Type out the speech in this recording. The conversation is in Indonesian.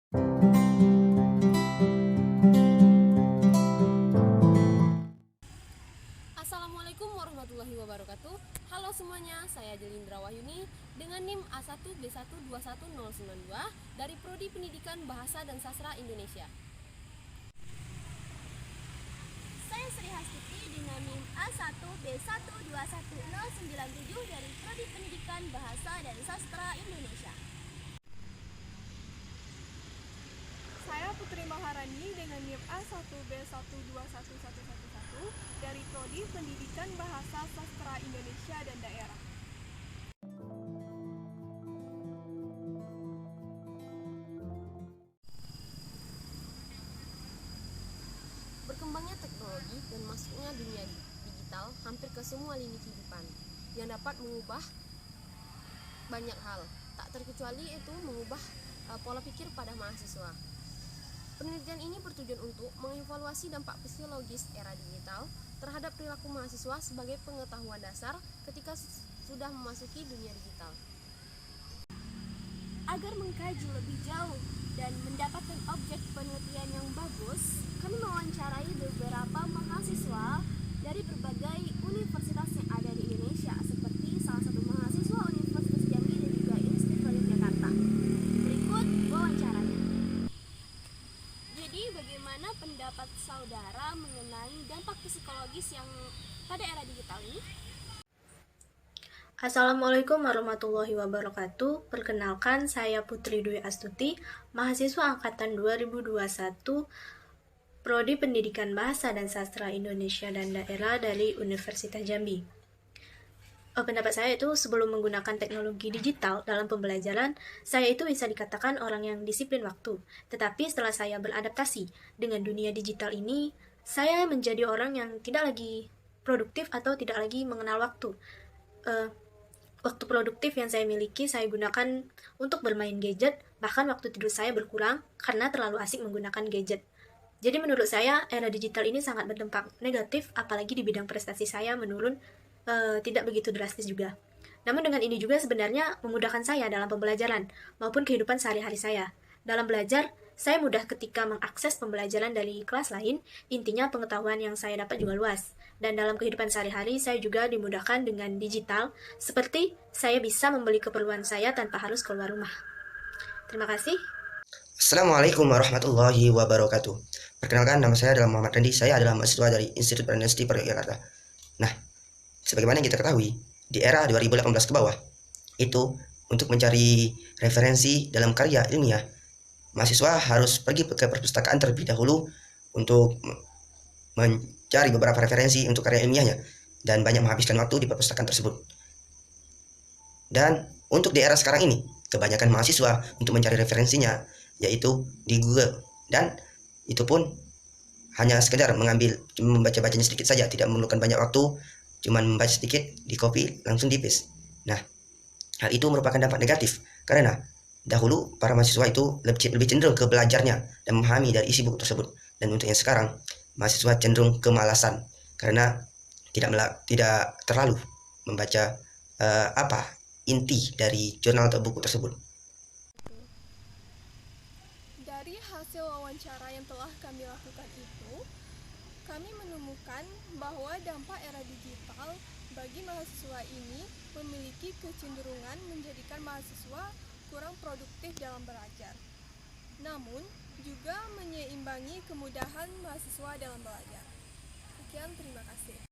Assalamualaikum warahmatullahi wabarakatuh. Halo semuanya, saya Jelindra Wahyuni dengan NIM A1B1211092 dari Prodi Pendidikan Bahasa dan Sastra Indonesia. Saya Sri Hastuti dengan NIM A1B1211097 dari Prodi Pendidikan Bahasa dan Sastra Indonesia. Saya Putri Maharani dengan NIM A1B1211111 dari Prodi Pendidikan Bahasa Sastra Indonesia dan Daerah. Berkembangnya teknologi dan masuknya dunia digital hampir ke semua lini kehidupan yang dapat mengubah banyak hal, tak terkecuali itu mengubah pola pikir pada mahasiswa. Penelitian ini bertujuan untuk mengevaluasi dampak psikologis era digital terhadap perilaku mahasiswa sebagai pengetahuan dasar ketika sudah memasuki dunia digital. Agar mengkaji lebih jauh dan mendapatkan objek penelitian yang bagus, kami mewawancarai beberapa mahasiswa dari berbagai universitas yang ada di Indonesia, seperti salah satu mahasiswa Universitas Jambi dan juga Institut Yogyakarta. Berikut wawancaranya. Jadi, bagaimana pendapat saudara mengenai dampak psikologis yang pada era digital ini? Assalamualaikum warahmatullahi wabarakatuh. Perkenalkan, saya Putri Dwi Astuti, mahasiswa angkatan 2021 Prodi Pendidikan Bahasa dan Sastra Indonesia dan Daerah dari Universitas Jambi. Pendapat saya itu sebelum menggunakan teknologi digital dalam pembelajaran, saya itu bisa dikatakan orang yang disiplin waktu. Tetapi setelah saya beradaptasi dengan dunia digital ini, saya menjadi orang yang tidak lagi produktif atau tidak lagi mengenal waktu. Waktu produktif yang saya miliki saya gunakan untuk bermain gadget, bahkan waktu tidur saya berkurang karena terlalu asik menggunakan gadget. Jadi menurut saya era digital ini sangat berdampak negatif, apalagi di bidang prestasi saya menurun, tidak begitu drastis juga. Namun dengan ini juga sebenarnya memudahkan saya dalam pembelajaran maupun kehidupan sehari-hari saya. Dalam belajar, saya mudah ketika mengakses pembelajaran dari kelas lain, intinya pengetahuan yang saya dapat juga luas. Dan dalam kehidupan sehari-hari, saya juga dimudahkan dengan digital, seperti saya bisa membeli keperluan saya tanpa harus keluar rumah. Terima kasih. Assalamualaikum warahmatullahi wabarakatuh. Perkenalkan, nama saya adalah Muhammad Randi. Saya adalah mahasiswa dari Institut Prestasi Yogyakarta. Nah, sebagaimana yang kita ketahui, di era 2018 ke bawah, itu untuk mencari referensi dalam karya ilmiah, mahasiswa harus pergi ke perpustakaan terlebih dahulu untuk mencari beberapa referensi untuk karya ilmiahnya dan banyak menghabiskan waktu di perpustakaan tersebut. Dan untuk di era sekarang ini, kebanyakan mahasiswa untuk mencari referensinya yaitu di Google, dan itu pun hanya sekedar membaca-bacanya sedikit saja, tidak memerlukan banyak waktu, cuman membaca sedikit, di copy, langsung di paste. Nah, hal itu merupakan dampak negatif karena dahulu para mahasiswa itu lebih cenderung ke belajarnya dan memahami dari isi buku tersebut, dan untuk yang sekarang mahasiswa cenderung kemalasan karena tidak terlalu membaca inti dari jurnal atau buku tersebut. Dari hasil wawancara yang telah kami lakukan itu, kami menemukan bahwa dampak era digital bagi mahasiswa ini memiliki kecenderungan menjadikan mahasiswa kurang produktif dalam belajar. Namun, juga menyeimbangi kemudahan mahasiswa dalam belajar. Sekian, terima kasih.